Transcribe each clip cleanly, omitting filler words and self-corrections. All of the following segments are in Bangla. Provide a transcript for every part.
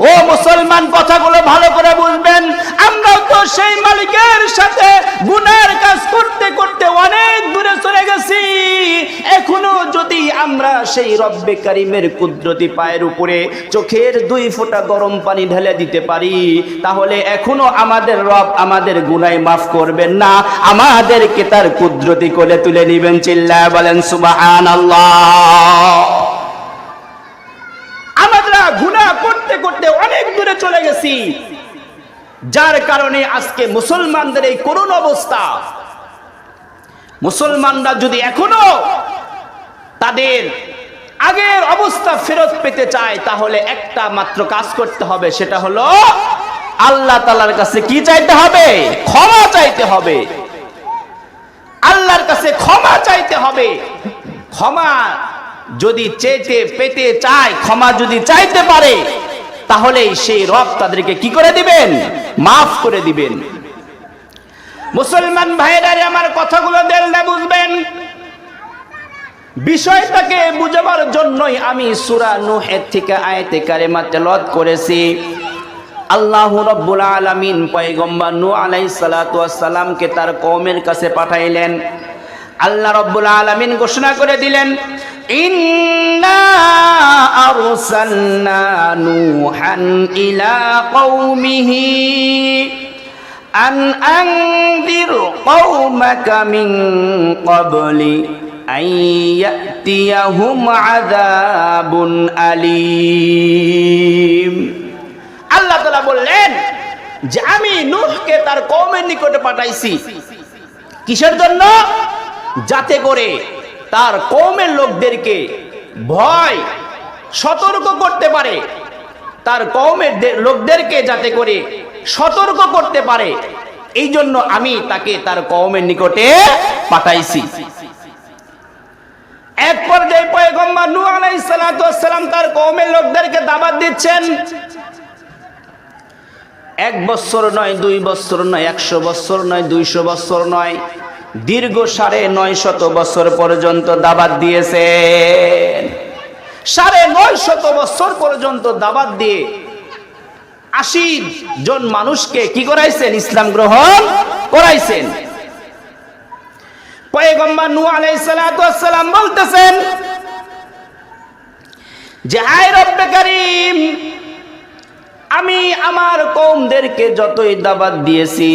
ও মুসলমান, কথাগুলো ভালো করে বুঝবেন। আমরাও তো সেই মালিকের সাথে গুনার কাজ করতে করতে অনেক দূরে চলে গেছি। এখনো যদি আমরা সেই রব্বে কারিমের কুদরতি পায়ের উপরে চোখের 2 ফোঁটা গরম পানি ঢেলে দিতে পারি, তাহলে এখনো আমাদের রব আমাদের গুনাহ মাফ করবেন না, আমাদেরকে তার কুদরতি কোলে তুলে নেবেন। চিল্লায় বলেন সুবহানাল্লাহ। আমরা গুনাহ করতে করতে অনেক দূরে চলে গেছি, যার কারণে আজকে মুসলমানদের এই করুণ অবস্থা। মুসলমানরা যদি এখনো তাদের আগের অবস্থা ফেরত পেতে চায়, তাহলে একটা মাত্র কাজ করতে হবে, সেটা হলো আল্লাহ তাআলার কাছে কি চাইতে হবে? ক্ষমা চাইতে হবে। আল্লাহর কাছে ক্ষমা চাইতে হবে। ক্ষমা যদি পেতে চায়, ক্ষমা যদি চাইতে পারে, তাহলে সেই রব তাদেরকে কি করে দিবেন? মাফ করে দিবেন। মুসলমান ভাইরা আমার কথাগুলো দিল দিয়ে বুঝবেন। বিষয়টাকে বুঝাবার জন্যই আমি সূরা নূহের থেকে আয়াতে কারিমা তেলাওয়াত করেছি। আল্লাহ রাব্বুল আলামিন পয়গম্বর নূহ আলাইহিস সালাতু ওয়াস সালামকে তার কওমের কাছে পাঠাইলেন। আল্লাহ রাব্বুল আলামিন ঘোষণা করে দিলেন, ইন্না আরসালনা নূহান ইলা কওমিহি আন আনদির কওমাকা মিন ক্বাবলি আন ইয়াতিয়াহুম আযাবুন আলীম। আল্লাহ তাআলা বললেন যে আমি নূহকে তার কওমের নিকটে পাঠাইছি। কিসের জন্য? যাতে করে তার কওমের লোকদেরকে ভয় সতর্ক করতে পারে, তার কওমের লোকদেরকে যাতে করে সতর্ক করতে পারে, এই জন্য আমি তাকে তার কওমের নিকটে পাঠাইছি। এক পর্যায়ে পয়গম্বর নূহ আলাইহিস সালাতু ওয়াস সালাম তার কওমের লোকদেরকে দাওয়াত দিচ্ছেন। 1 বছর নয়, 2 বছর নয়, 100 বছর নয়, 200 বছর নয়, দীর্ঘ 950 বছর পর্যন্ত দাওয়াত দিয়েছেন। 950 বছর পর্যন্ত দাওয়াত দিয়ে 80 জন মানুষকে কি করাইছেন? ইসলাম গ্রহণ করাইছেন। পয়গম্বর নূহ আলাইহিস সালাতু ওয়াস সালাম বলতেছেন যে আয় রব্বে কারীম, আমি আমার কওমদেরকে যতই দাওয়াত দিয়েছি,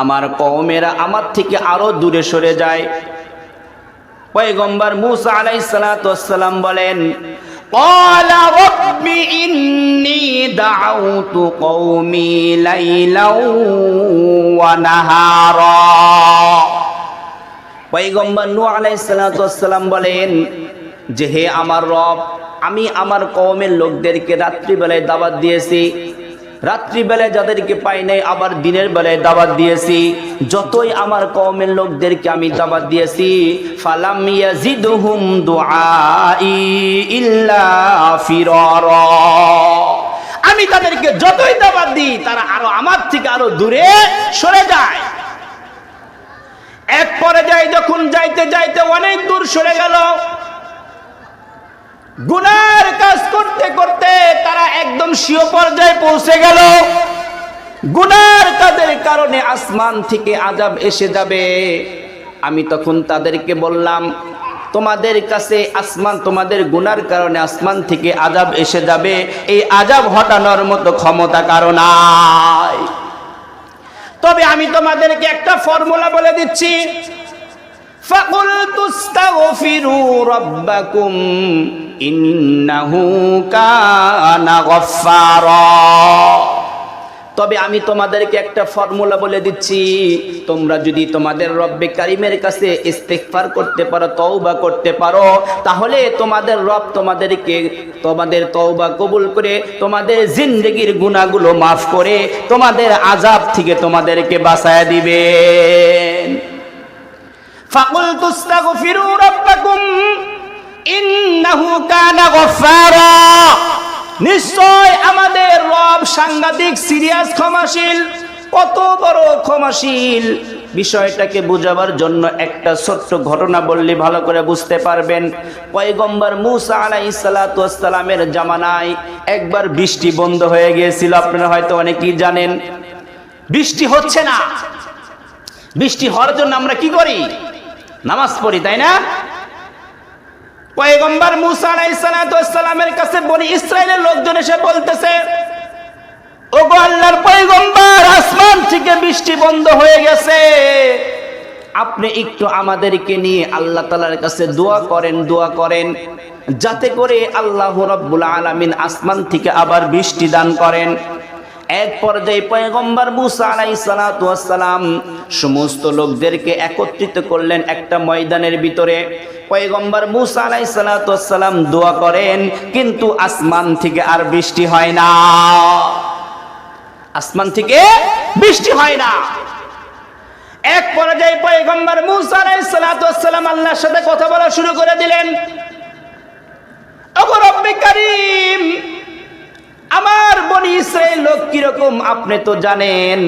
আমার কওমেরা আমার থেকে আরো দূরে সরে যায়। পয়গম্বর মূসা আলাইহিস সালাতু ওয়াস সালাম বলেন, ক্বালা রাব্বি ইন্নী দাআউতু কওমি লাইলাও ওয়া নাহারা। পয়গম্বর নূহ আলাইহিস সালাতু ওয়াস সালাম বলেন যে হে আমার রব, আমি আমার কওমের লোকদেরকে রাত্রিবেলায় দাওয়াত দিয়েছি, রাত্রিবেলায় যাদেরকে পাই নাই আবার দিনের বেলায় দাওয়াত দিয়েছি। যতই আমার কওমের লোকদেরকে আমি দাওয়াত দিয়েছি, ফালাম ইয়াজিদহুম দুআই ইল্লা ফিরারা, আমি তাদেরকে যতই দাওয়াত দিই তারা আরো আমার থেকে আরো দূরে সরে যায়। এক পর্যায়ে যখন যাইতে যাইতে অনেক দূর সরে গেল, গুনার কাজ করতে করতে তারা একদম স্বীয় পর্যায়ে পৌঁছে গেল। গুনার কাজের কারণে আসমান থেকে আযাব এসে যাবে। আমি তখন তাদেরকে বললাম, তোমাদের কাছে আসমান, তোমাদের গুনার কারণে আসমান থেকে আযাব এসে যাবে, এই আযাব হটানোর মতো ক্ষমতা কারো নাই। তবে আমি তোমাদেরকে একটা ফর্মুলা বলে দিচ্ছি, ফাকুলতু আস্তাগফিরু রাব্বাকুম ইন্নাহু কানা গফফারা। তবে আমি তোমাদেরকে একটা ফর্মুলা বলে দিচ্ছি, তোমরা যদি তোমাদের রব্বে কারিমের কাছে ইস্তিগফার করতে পারো, তওবা করতে পারো, তাহলে তোমাদের রব তোমাদেরকে তোমাদের তওবা কবুল করে তোমাদের জিন্দেগীর গুনাহগুলো মাফ করে তোমাদের আযাব থেকে তোমাদেরকে বাঁচায় দিবেন। ফাকুলতু আস্তাগফিরু রাব্বাকুম ইন্নাহু কানা গফফারা। নিশ্চয় আমাদের রব সাংঘাতিক সিরিয়াস ক্ষমাশীল। কত বড় ক্ষমাশীল! বিষয়টাকে বোঝাবার জন্য একটা ছোট্ট ঘটনা বললে ভালো করে বুঝতে পারবেন। পয়গম্বর মূসা আলাইহিস সালাতু ওয়াস সালামের জামানায় একবার বৃষ্টি বন্ধ হয়ে গিয়েছিল। আপনারা হয়তো অনেকেই জানেন, বৃষ্টি হচ্ছে না। বৃষ্টি হওয়ার জন্য আমরা কি করি? নামাজ পড়ি, তাই না? পয়গম্বর মূসা আলাইহিস সালাতু ওয়াস সালামের কাছে বনি ইসরাইলের লোকজন এসে বলতেছে, ওগো আল্লাহর পয়গম্বর, আসমান থেকে বৃষ্টি বন্ধ হয়ে গেছে, আপনি একটু আমাদেরকে নিয়ে আল্লাহ তাআলার কাছে দোয়া করেন যাতে করে আল্লাহ রাব্বুল আলামিন আসমান থেকে আবার বৃষ্টি দান করেন। এক পর্যায়ে পয়গম্বর মূসা আলাইহিস সালাতু ওয়াস সালাম সমস্ত লোকদেরকে একত্রিত করলেন একটা ময়দানের ভিতরে। পয়গম্বর মূসা আলাইহিস সালাতু ওয়াস সালাম দোয়া করেন, কিন্তু আসমান থেকে আর বৃষ্টি হয় না। আসমান থেকে বৃষ্টি হয় না। এক পর্যায়ে পয়গম্বর মূসা আলাইহিস সালাতু ওয়াস সালাম আল্লাহর সাথে কথা বলা শুরু করে দিলেন, ওগো রব্বে কারীম, আমার বনি ইসরাইল লোক কিরকম আপনি তো জানেন,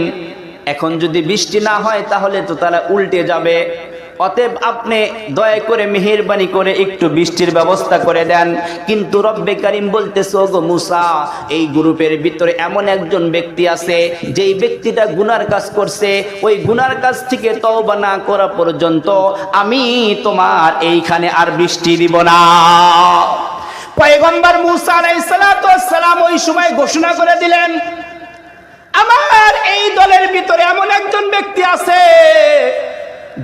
এখন যদি বৃষ্টি না হয় তাহলে তো তারা উল্টে যাবে। অতএব আপনি দয়া করে মেহেরবানি করে একটু বৃষ্টির ব্যবস্থা করে দেন। কিন্তু রব্বে কারীম বলতেছে, ওগো মূসা, এই গ্রুপের ভিতরে এমন একজন ব্যক্তি আছে যেই ব্যক্তিটা গুনার কাজ করছে, ওই গুনার কাজ থেকে তওবা না করা পর্যন্ত আমি তোমার এইখানে আর বৃষ্টি দিব না। পয়গম্বর মূসা আলাইহিস সালাতু ওয়াস সালাম ওই সময় ঘোষণা করে দিলেন, আমার এই দলের ভিতরে এমন একজন ব্যক্তি আছে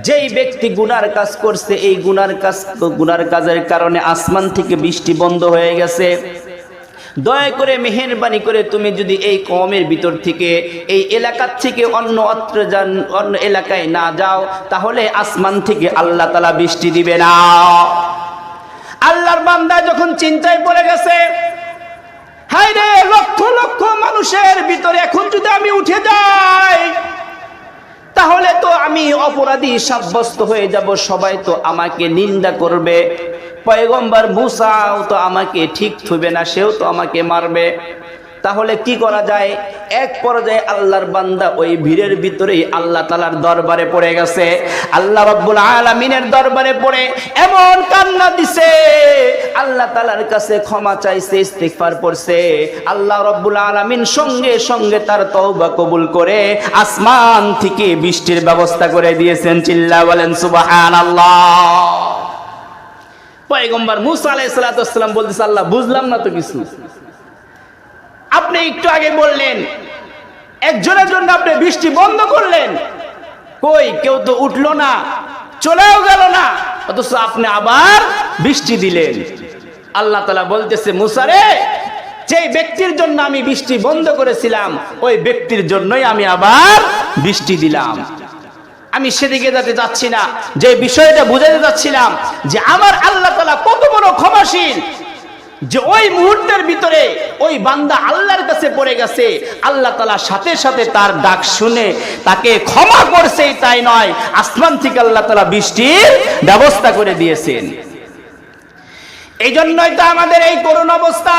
যেই ব্যক্তি গুনার কাজ করছে, এই গুনার কাজের কারণে আসমান থেকে বৃষ্টি বন্ধ হয়ে গেছে। দয়া করে মেহেরবানি করে তুমি যদি এই কওমের ভিতর থেকে, এই এলাকার থেকে অন্য এলাকায় না যাও, তাহলে আসমান থেকে আল্লাহ তাআলা বৃষ্টি দিবে না। আল্লাহর বান্দা যখন চিন্তায় পড়ে গেছে, হায় রে, লক্ষ লক্ষ মানুষের ভিতরে এখন যদি আমি উঠে যাই তাহলে তো আমি অপরাধী সাব্যস্ত হয়ে যাব, সবাই তো আমাকে নিন্দা করবে, পয়গম্বর মূসাও তো আমাকে ঠিক থইবে না, সেও তো আমাকে মারবে। তাহলে কি করা যায়? এক পর্যায়ে আল্লাহর বান্দা ওই ভিড়ের ভিতরেই আল্লাহ তাআলার দরবারে পড়ে গেছে। আল্লাহ রাব্বুল আলামিনের দরবারে পড়ে এমন কান্না দিছে, আল্লাহ তাআলার কাছে ক্ষমা চাইছে, ইস্তিগফার পড়ছে। আল্লাহ রাব্বুল আলামিন সঙ্গে সঙ্গে তার তওবা কবুল করে আসমান থেকে বৃষ্টির ব্যবস্থা করে দিয়েছেন। চিল্লা বলেন সুবহানাল্লাহ। পয়গম্বর মূসা আলাইহিস সালাতু ওয়াস সালাম বলতেছে, আল্লাহ বুঝলাম না তো কিছু। আপনি একটু আগে বললেন একজনের জন্য আপনি বৃষ্টি বন্ধ করলেন, কই কেউ তো উঠলো না, চলেও গেল না, অথচ আপনি আবার বৃষ্টি দিলেন। আল্লাহ তাআলা বলতেছে, মূসা রে, যেই ব্যক্তির জন্য আমি বৃষ্টি বন্ধ করেছিলাম ওই ব্যক্তির জন্যই আমি আবার বৃষ্টি দিলাম। আমি সেদিকে যেতে যাচ্ছি না, যে বিষয়টা বুঝাতে যাচ্ছিলাম যে আমার আল্লাহ তাআলা কত বড় ক্ষমাশীল, যে ওই মুহূর্তের ভিতরে ওই বান্দা আল্লাহর কাছে পড়ে গেছে, আল্লাহ তাআলা সাথে সাথে তার ডাক শুনে তাকে ক্ষমা করছে। তাই নয়, আসমান থেকে আল্লাহ তাআলা বৃষ্টির ব্যবস্থা করে দিয়েছেন। এই জন্যই তো আমাদের এই করুণ অবস্থা।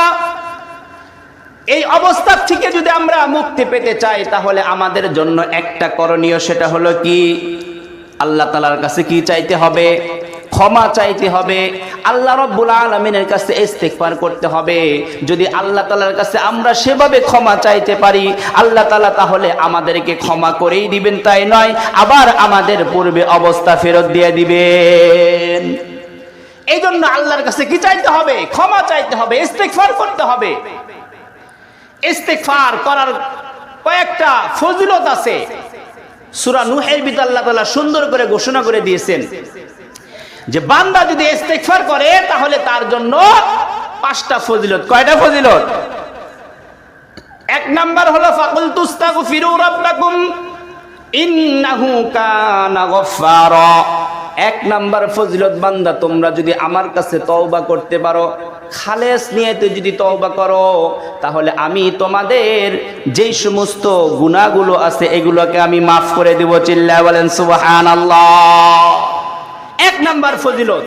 এই অবস্থা থেকে যদি আমরা মুক্তি পেতে চাই তাহলে আমাদের জন্য একটা করণীয়, সেটা হলো কি? আল্লাহ তাআলার কাছে কি চাইতে হবে? ক্ষমা চাইতে হবে। আল্লাহ রাব্বুল আলামিনের কাছে ইস্তিগফার করতে হবে। যদি আল্লাহ তাআলার কাছে আমরা সেভাবে ক্ষমা চাইতে পারি, আল্লাহ তাআলা তাহলে আমাদেরকে ক্ষমা করেই দিবেন, তাই নয় আবার আমাদের পূর্বে অবস্থা ফেরত দিয়ে দিবেন। এই জন্য আল্লাহর কাছে কি চাইতে হবে? ক্ষমা চাইতে হবে, ইস্তিগফার করতে হবে। ইস্তিগফার করার কয়েকটা ফজিলত আছে। সূরা নূহের ভিতরে আল্লাহ তাআলা সুন্দর করে ঘোষণা করে দিয়েছেন যে বান্দা যদি ইস্তিগফার করে তাহলে তার জন্য 5টা ফজিলত। কয়টা ফজিলত? এক নাম্বার হলো ফাকুল তুস্তাগফিরু রাব্বাকুম ইন্নাহু কানা গফফারা। এক নাম্বার ফজিলত, বান্দা তোমরা যদি আমার কাছে তওবা করতে পারো, খালেস নিয়তে যদি তওবা করো, তাহলে আমি তোমাদের যেই সমস্ত গুনাহগুলো আছে এগুলোকে আমি মাফ করে দেব। চিল্লায়া বলেন সুবহানাল্লাহ। এক নাম্বার ফজিলত।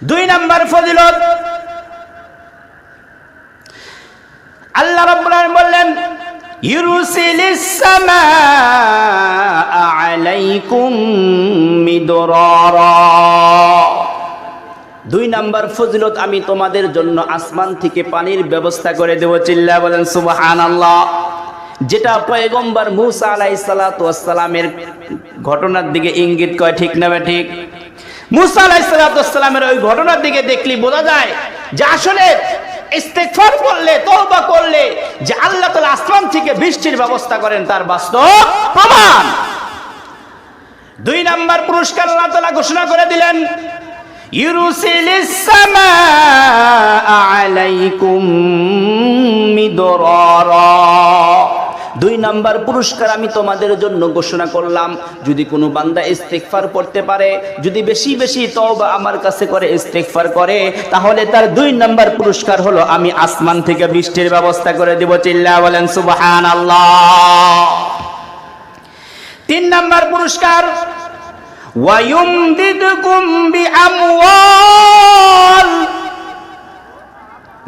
2 নাম্বার ফজিলত, আল্লাহ রাব্বুল আলামিন বললেন ইউরসিলিস সামাআ আলাইকুম মিদরারা। 2 নাম্বার ফজিলত, আমি তোমাদের জন্য আসমান থেকে পানির ব্যবস্থা করে দেব। চিল্লায়া বলেন সুবহানাল্লাহ। যেটা পয়গম্বর মুসা আলাইহিস সালাতু ওয়াস সালামের ঘটনার দিকে ইঙ্গিত করে, ঠিক না ঠিক? মুসা আলাইহিস সালাতু ওয়াস সালামের ওই ঘটনার দিকে দেখলি বোঝা যায় যে আসলে ইস্তেগফার করলে, তওবা করলে যে আল্লাহ তাআলা আসমান থেকে বৃষ্টির ব্যবস্থা করেন তার বাস্তব প্রমাণ। 2 নাম্বার পুরস্কার আল্লাহ তাআলা ঘোষণা করে দিলেন, ইউরসিলিস সামাআ আলাইকুম মিদরারা। 2 নাম্বার পুরস্কার আমি তোমাদের জন্য ঘোষণা করলাম, যদি কোনো বান্দা ইস্তেগফার করতে পারে, যদি বেশি বেশি তওবা আমার কাছে করে ইস্তেগফার করে, তাহলে তার 2 নাম্বার পুরস্কার হলো আমি আসমান থেকে বৃষ্টির ব্যবস্থা করে দেব। চিল্লায়া বলেন সুবহানাল্লাহ। 3 নাম্বার পুরস্কার, ওয়ায়ুমদিদকুম বিআমওয়াল।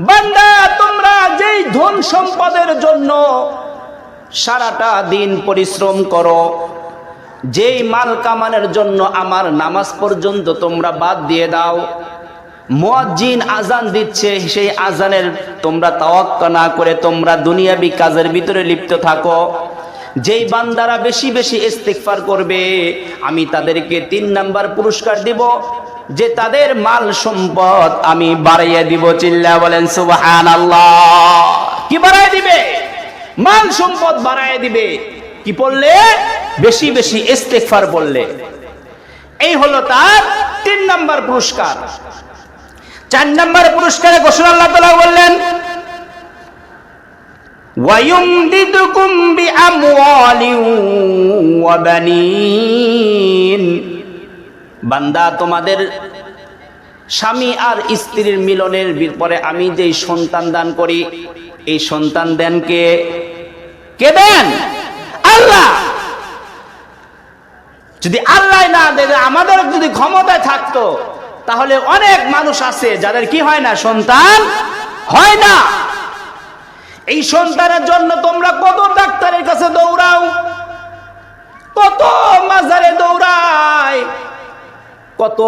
বান্দা তোমরা যেই ধন সম্পদের জন্য সারাটা দিন পরিশ্রম করো, যেই মাল কামানোর জন্য আমার নামাজ পর্যন্ত তোমরা বাদ দিয়ে দাও, মুয়াজ্জিন আজান দিচ্ছে সেই আজানের তোমরা তাওয়াক্কা না করে তোমরা দুনিয়াবি কাজের ভিতরে লিপ্ত থাকো, যেই বান্দারা বেশি বেশি ইস্তেগফার করবে আমি তাদেরকে 3 নাম্বার পুরস্কার দিব, যে তাদের মাল সম্পদ আমি বাড়াইয়া দিব। চিল্লায়া বলেন সুবহানাল্লাহ। কি বাড়াইয়া দিবে? মাল সম্পদ বাড়াইয়া দিবে। কি পড়লে? বেশি বেশি ইস্তেগফার পড়লে। এই হলো তার 3 নাম্বার পুরস্কার। 4 নাম্বার পুরস্কারে ঘোষণা আল্লাহ তাআলা বললেন, ওয়ায়ুমদিদকুম বিআমওয়ালিন ওয়া বানিন। বান্দা তোমাদের স্বামী আর স্ত্রীর মিলনের পরে আমি যেই সন্তান দান করি, এই সন্তান দেন কে? কে দেন? আল্লাহ। যদি আল্লাহ না দেন, আমাদের যদি ক্ষমতায় থাকতো তাহলে অনেক মানুষ আছে যাদের কি হয় না, সন্তান হয় না। এই সন্তানের জন্য তোমরা কত ডাক্তারের কাছে দৌড়াও, কত মাজারে দৌড়ায়, কত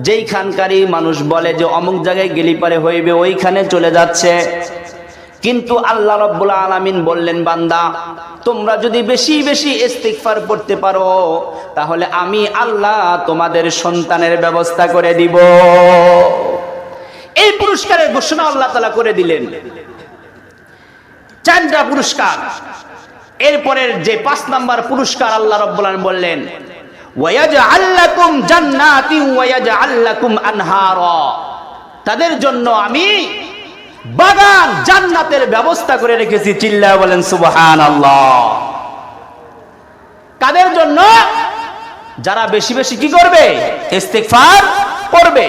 যেইখানকারই মানুষ বলে যে অমুক জায়গায় গেলি পারে হইবে, ওইখানে চলে যাচ্ছে। কিন্তু আল্লাহ রাব্বুল আলামিন বললেন, বান্দা তোমরা যদি বেশি বেশি ইস্তিগফার করতে পারো তাহলে আমি আল্লাহ তোমাদের সন্তানের ব্যবস্থা করে দিব। এই পুরস্কারের ঘোষণা আল্লাহ তাআলা করে দিলেন। 4টা পুরস্কার। এরপরের যে 5 নাম্বার পুরস্কার আল্লাহ রাব্বুল আলামিন বললেন, ওয়ায়াজআল লাকুম জান্নাতিন ওয়ায়াজআল লাকুম আনহারা। তাদের জন্য আমি বাগান, জান্নাতের ব্যবস্থা করে রেখেছি। চিল্লায়া বলেন সুবহানাল্লাহ। কাদের জন্য? যারা বেশি বেশি কি করবে? ইস্তিগফার করবে।